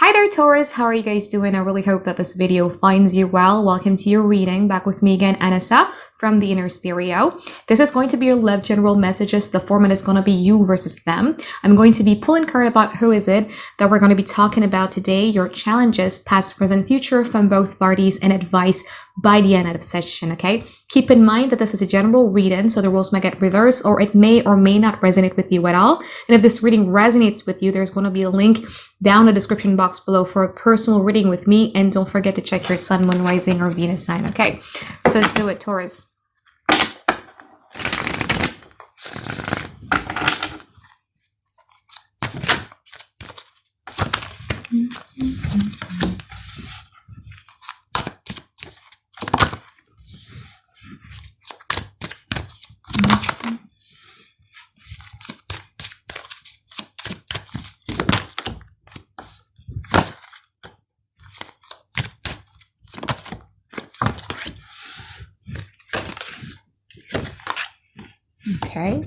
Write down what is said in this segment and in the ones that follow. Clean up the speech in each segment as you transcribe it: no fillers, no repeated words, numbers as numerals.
Hi there, Taurus. How are you guys doing? I really hope that this video finds you well. Welcome to your reading. Back with me again, Anisa from the Inner Stereo. This is going to be your love general messages. The format is going to be you versus them. I'm going to be pulling card about who is it that we're going to be talking about today, your challenges, past, present, future from both parties, and advice by the end of the session, okay? Keep in mind that this is a general reading, so the rules might get reversed or it may or may not resonate with you at all. And if this reading resonates with you, there's going to be a link down in the description box below for a personal reading with me. And don't forget to check your sun, moon, rising, or Venus sign, okay? So let's do it, Taurus. Okay.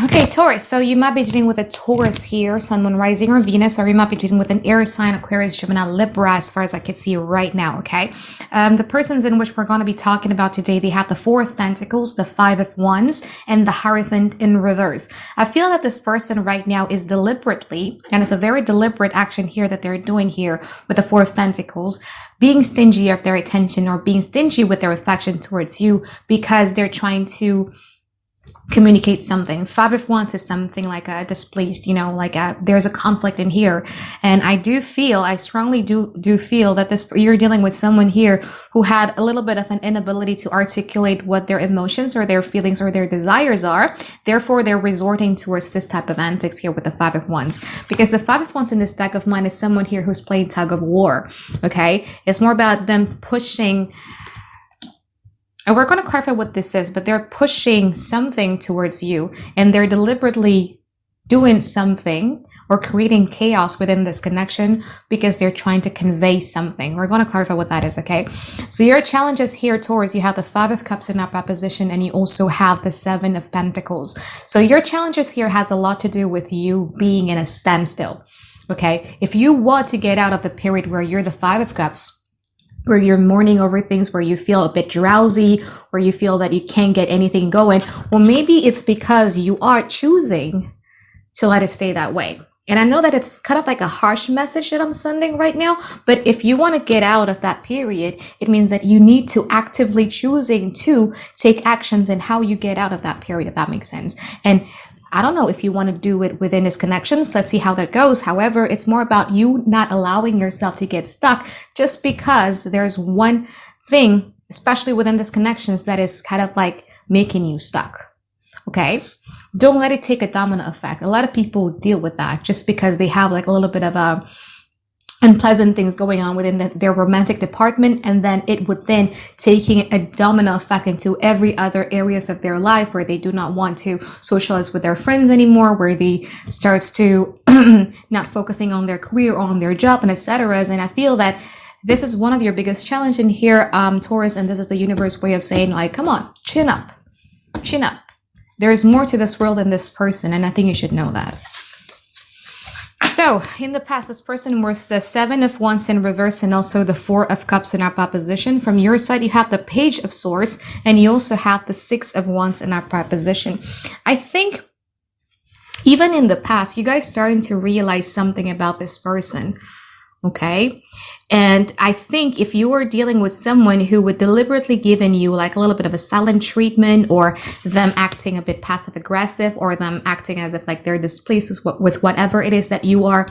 Okay, Taurus, so you might be dealing with a Taurus here, Sun, Moon, Rising, or Venus, or you might be dealing with an air sign, Aquarius, Gemini, Libra, as far as I can see right now, okay? The persons in which we're going to be talking about today, they have the Four of Pentacles, the Five of Wands, and the Hierophant in reverse. I feel that this person right now is deliberately, and it's a very deliberate action here that they're doing here with the Four of Pentacles, being stingy of their attention or being stingy with their affection towards you because they're trying to communicate something. Five of Wands is something like a displeased, you know, like there's a conflict in here. And I strongly do feel that you're dealing with someone here who had a little bit of an inability to articulate what their emotions or their feelings or their desires are. Therefore, they're resorting towards this type of antics here with the Five of Wands. Because the Five of Wands in this deck of mine is someone here who's playing tug of war, okay? It's more about them pushing. And we're going to clarify what this is, but they're pushing something towards you and they're deliberately doing something or creating chaos within this connection because they're trying to convey something. We're going to clarify what that is, okay? So your challenges here, Taurus, you have the Five of Cups in upright position and you also have the Seven of Pentacles. So your challenges here has a lot to do with you being in a standstill, okay? If you want to get out of the period where you're the Five of Cups, where you're mourning over things, where you feel a bit drowsy, where you feel that you can't get anything going, well, maybe it's because you are choosing to let it stay that way. And I know that it's kind of like a harsh message that I'm sending right now, but if you want to get out of that period, it means that you need to actively choosing to take actions in how you get out of that period, if that makes sense. And I don't know if you want to do it within his connections. Let's see how that goes. However, it's more about you not allowing yourself to get stuck just because there's one thing, especially within this connections, that is kind of like making you stuck. Okay? Don't let it take a domino effect. A lot of people deal with that just because they have like a little bit of a unpleasant things going on within their romantic department, and then it would then taking a domino effect into every other areas of their life where they do not want to socialize with their friends anymore, where they starts to not focusing on their career or on their job and etc. And I feel that this is one of your biggest challenge in here, Taurus, and this is the universe way of saying like, come on, chin up, chin up. There's more to this world than this person, and I think you should know that. So, in the past, this person was the Seven of Wands in reverse and also the Four of Cups in upright position. From your side, you have the Page of Swords and you also have the Six of Wands in upright position. I think even in the past, you guys starting to realize something about this person, okay? And I think if you were dealing with someone who would deliberately given you like a little bit of a silent treatment, or them acting a bit passive aggressive, or them acting as if like they're displeased with whatever it is that you are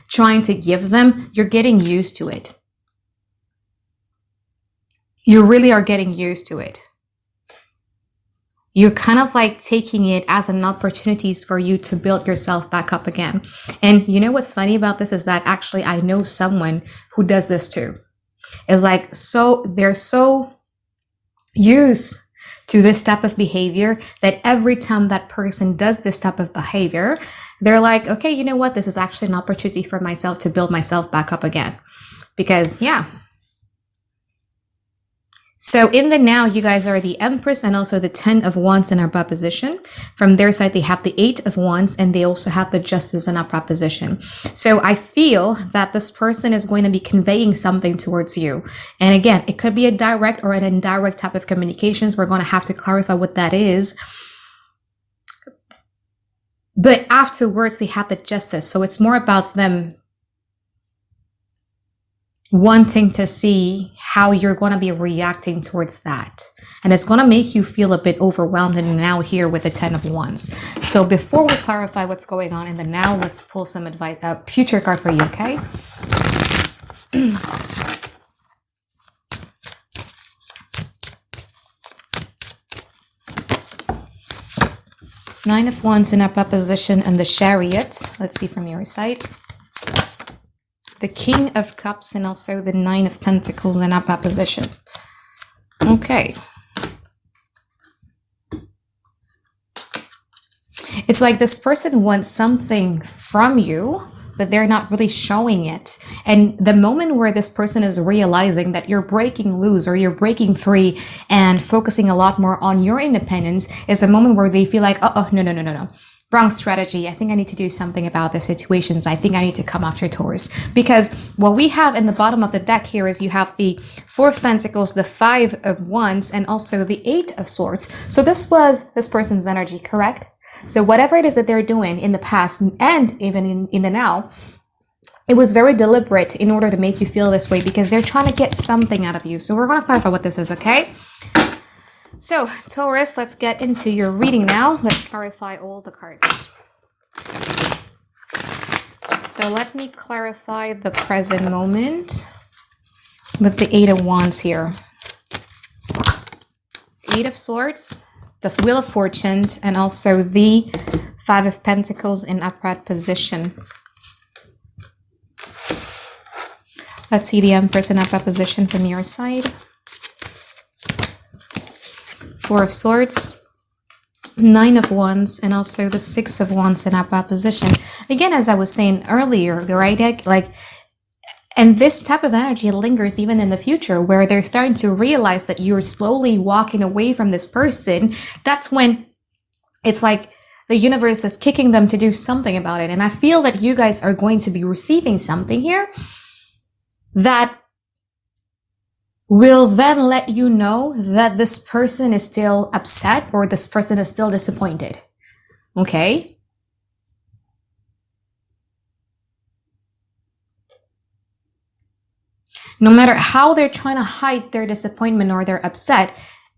trying to give them, you're getting used to it. You really are getting used to it. You're kind of like taking it as an opportunity for you to build yourself back up again. And you know what's funny about this is that actually I know someone who does this too. It's like, they're so used to this type of behavior that every time that person does this type of behavior, they're like, okay, you know what? This is actually an opportunity for myself to build myself back up again. Because yeah, So in the now, you guys are the Empress and also the 10 of Wands in upright position. From their side, they have the 8 of Wands and they also have the Justice in upright position. So I feel that this person is going to be conveying something towards you. And again, it could be a direct or an indirect type of communications. We're going to have to clarify what that is. But afterwards, they have the Justice. So it's more about them wanting to see how you're going to be reacting towards that. And it's going to make you feel a bit overwhelmed and now here with the 10 of Wands. So before we clarify what's going on in the now, let's pull some advice, future card for you, okay? Nine of Wands in upright position and the Chariot. Let's see from your side. The King of Cups and also the 9 of Pentacles in upright position. Okay. It's like this person wants something from you, but they're not really showing it. And the moment where this person is realizing that you're breaking loose or you're breaking free and focusing a lot more on your independence is a moment where they feel like, no. Wrong strategy. I think I need to do something about the situations. I think I need to come after Taurus. Because what we have in the bottom of the deck here is you have the 4 of Pentacles, the 5 of Wands, and also the 8 of Swords. So this was this person's energy, correct? So whatever it is that they're doing in the past and even in the now, it was very deliberate in order to make you feel this way because they're trying to get something out of you. So we're going to clarify what this is, okay? So, Taurus, let's get into your reading now. Let's clarify all the cards. So let me clarify the present moment with the 8 of Wands here. 8 of Swords, the Wheel of Fortune, and also the 5 of Pentacles in upright position. Let's see the Empress in upright position from your side. 4 of Swords, 9 of Wands, and also the 6 of Wands in upright position. Again, as I was saying earlier, right? Like, and this type of energy lingers even in the future where they're starting to realize that you're slowly walking away from this person. That's when it's like the universe is kicking them to do something about it. And I feel that you guys are going to be receiving something here that will then let you know that this person is still upset or this person is still disappointed. Okay? No matter how they're trying to hide their disappointment or they're upset,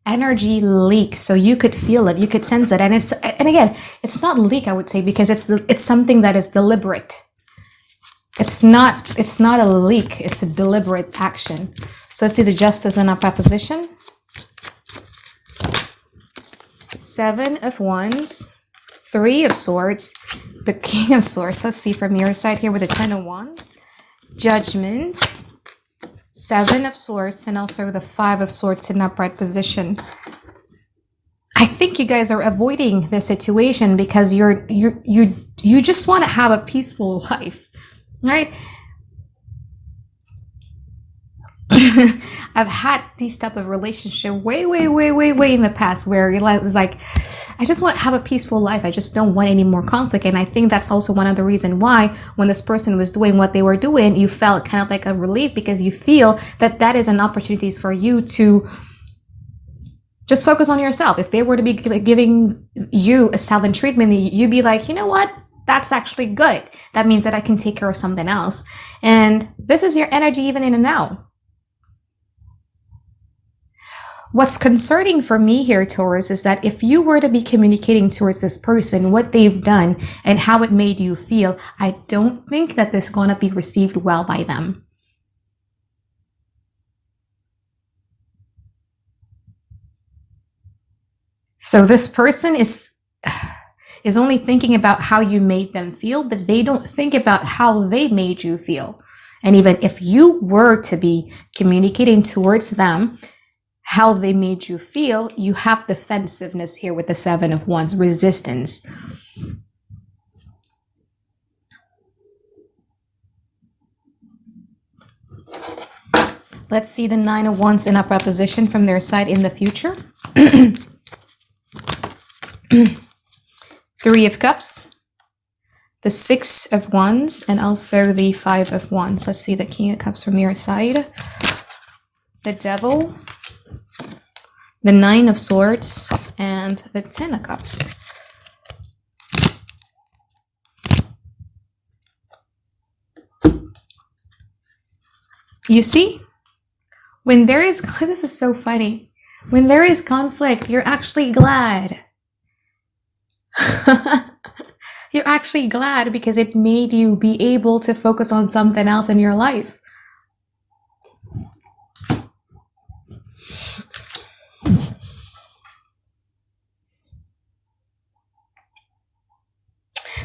energy leaks. So you could feel it, you could sense it. And again, it's not leak, I would say, because it's something that is deliberate. It's not a leak, it's a deliberate action. So let's do the Justice in upright position. 7 of Wands, 3 of Swords, the King of Swords. Let's see from your side here with the 10 of Wands. Judgment, 7 of Swords, and also the 5 of Swords in upright position. I think you guys are avoiding the situation because you just want to have a peaceful life, right? I've had these type of relationship way in the past where it's like, I just want to have a peaceful life. I just don't want any more conflict. And I think that's also one of the reasons why when this person was doing what they were doing, you felt kind of like a relief because you feel that that is an opportunity for you to just focus on yourself. If they were to be giving you a silent treatment, you'd be like, you know what? That's actually good. That means that I can take care of something else. And this is your energy even in and now. What's concerning for me here, Taurus, is that if you were to be communicating towards this person, what they've done and how it made you feel, I don't think that this is going to be received well by them. So this person is only thinking about how you made them feel, but they don't think about how they made you feel. And even if you were to be communicating towards them, how they made you feel, you have defensiveness here with the 7 of Wands, resistance. Let's see the 9 of Wands in upright position from their side in the future. 3 of Cups, the 6 of Wands, and also the 5 of Wands. Let's see the King of Cups from your side. The Devil, the 9 of Swords, and the 10 of Cups. You see, when there is, this is so funny. When there is conflict, you're actually glad. You're actually glad because it made you be able to focus on something else in your life.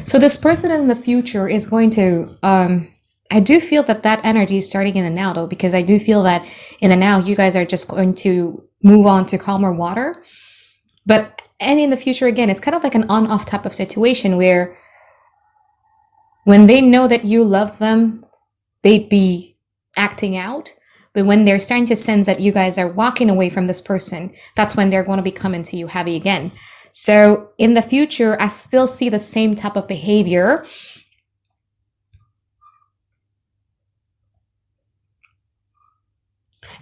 So this person in the future is going to, I do feel that that energy is starting in the now though, because I do feel that in the now, you guys are just going to move on to calmer water. And in the future, again, it's kind of like an on-off type of situation where when they know that you love them, they'd be acting out. But when they're starting to sense that you guys are walking away from this person, that's when they're going to be coming to you heavy again. So in the future, I still see the same type of behavior.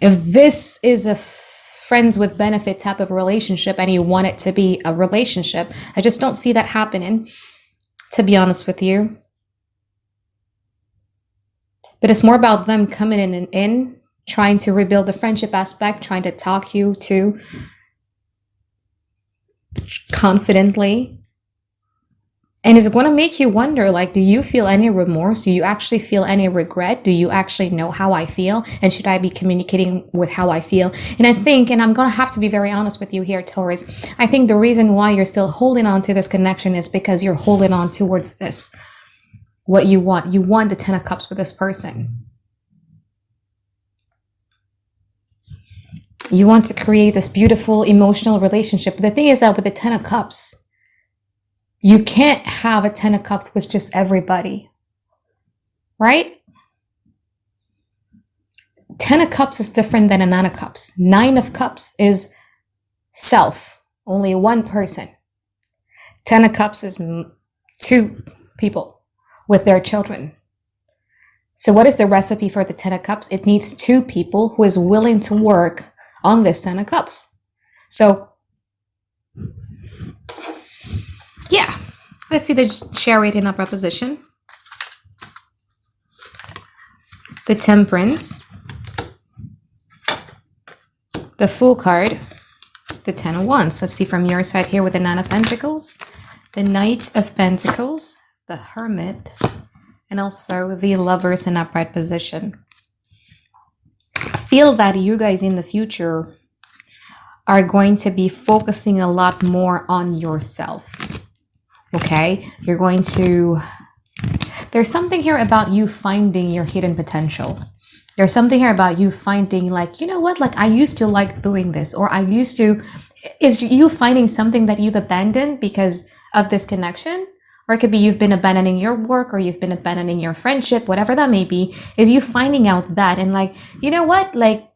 If this is a friends with benefit type of relationship and you want it to be a relationship, I just don't see that happening, to be honest with you. But it's more about them coming in, trying to rebuild the friendship aspect, trying to talk you to confidently. And it's going to make you wonder, like, do you feel any remorse? Do you actually feel any regret? Do you actually know how I feel? And should I be communicating with how I feel? And I think, and I'm going to have to be very honest with you here, Taurus, I think the reason why you're still holding on to this connection is because you're holding on towards this. What you want. You want the 10 of Cups with this person. You want to create this beautiful emotional relationship. But the thing is that with the 10 of Cups, you can't have a 10 of Cups with just everybody, right? 10 of Cups is different than a 9 of Cups. 9 of Cups is self, only one person. 10 of Cups is 2 people with their children. So what is the recipe for the 10 of Cups? It needs 2 people who is willing to work on this 10 of Cups. So yeah, let's see the Chariot in upright position. The Temperance. The Fool card. The 10 of Wands. Let's see from your side here with the 9 of Pentacles. The Knight of Pentacles. The Hermit. And also the Lovers in upright position. I feel that you guys in the future are going to be focusing a lot more on yourself. Okay, you're going to, there's something here about you finding your hidden potential. There's something here about you finding, like, you know what, like I used to like doing this, or I used to, is you finding something that you've abandoned because of this connection? Or it could be you've been abandoning your work, or you've been abandoning your friendship, whatever that may be, is you finding out that and like, you know what, like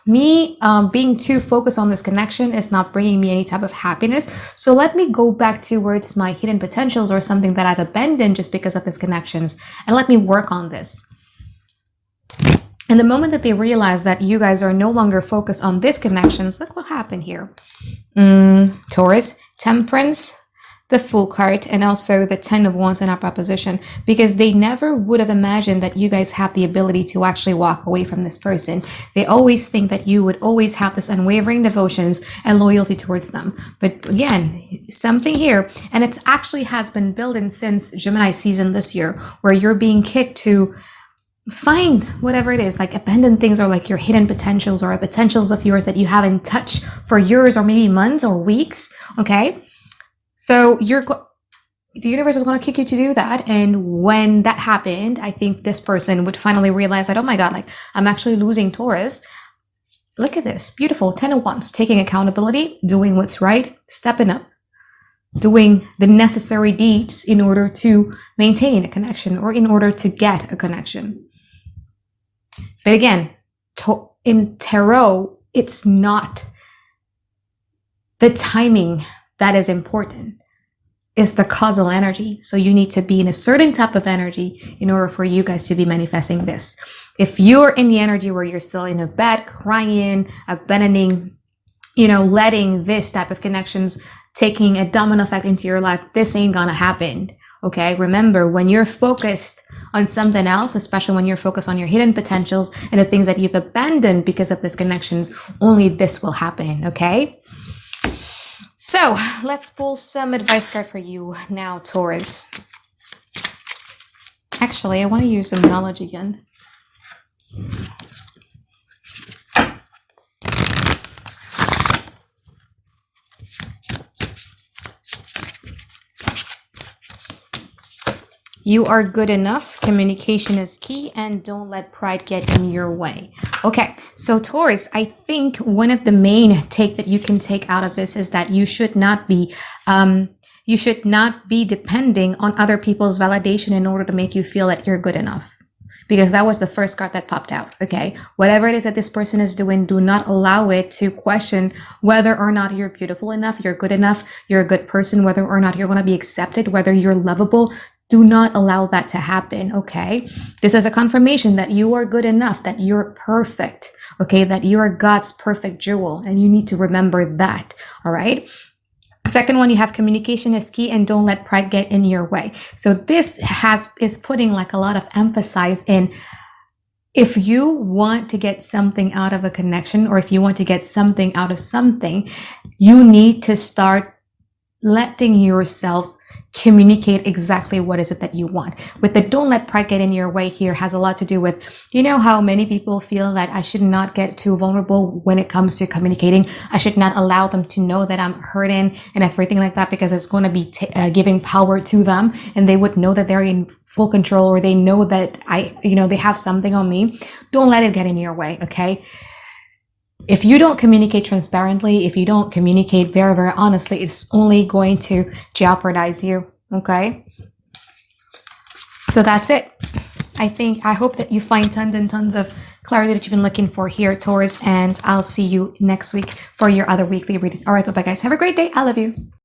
me being too focused on this connection is not bringing me any type of happiness. So let me go back towards my hidden potentials or something that I've abandoned just because of these connections, and let me work on this. And the moment that they realize that you guys are no longer focused on these connections, look what happened here. Taurus, Temperance, the Fool card, and also the 10 of Wands in upright position, because they never would have imagined that you guys have the ability to actually walk away from this person. They always think that you would always have this unwavering devotions and loyalty towards them. But again, something here, and it's actually has been building since Gemini season this year, where you're being kicked to find whatever it is, like abandoned things, or like your hidden potentials, or potentials of yours that you haven't touched for years or maybe months or weeks. Okay. So the universe is going to kick you to do that. And when that happened, I think this person would finally realize that, oh my God, like I'm actually losing Taurus. Look at this. Beautiful. 10 of Wands, taking accountability, doing what's right, stepping up, doing the necessary deeds in order to maintain a connection or in order to get a connection. But again, in tarot, it's not the timing that is important. It's the causal energy. So you need to be in a certain type of energy in order for you guys to be manifesting this. If you're in the energy where you're still in a bed, crying, abandoning, letting this type of connections taking a domino effect into your life, this ain't gonna happen. Okay, remember, when you're focused on something else, especially when you're focused on your hidden potentials and the things that you've abandoned because of these connections, only this will happen, okay? So let's pull some advice card for you now, Taurus. Actually, I want to use some knowledge again. You are good enough. Communication is key, and don't let pride get in your way. Okay, so Taurus, I think one of the main take that you can take out of this is that you should not be depending on other people's validation in order to make you feel that you're good enough. Because that was the first card that popped out, okay? Whatever it is that this person is doing, do not allow it to question whether or not you're beautiful enough, you're good enough, you're a good person, whether or not you're going to be accepted, whether you're lovable. Do not allow that to happen, okay? This is a confirmation that you are good enough, that you're perfect, okay? That you are God's perfect jewel, and you need to remember that, all right? Second one, you have communication is key, and don't let pride get in your way. So this is putting like a lot of emphasis in, if you want to get something out of a connection, or if you want to get something out of something, you need to start letting yourself communicate exactly what is it that you want. With the don't let pride get in your way here has a lot to do with, how many people feel that I should not get too vulnerable when it comes to communicating. I should not allow them to know that I'm hurting and everything like that, because it's going to be giving power to them, and they would know that they're in full control, or they know that they have something on me. Don't let it get in your way, okay? If you don't communicate transparently, if you don't communicate very, very honestly, it's only going to jeopardize you, okay? So that's it. I hope that you find tons and tons of clarity that you've been looking for here, Taurus, and I'll see you next week for your other weekly reading. All right, bye-bye, guys. Have a great day. I love you.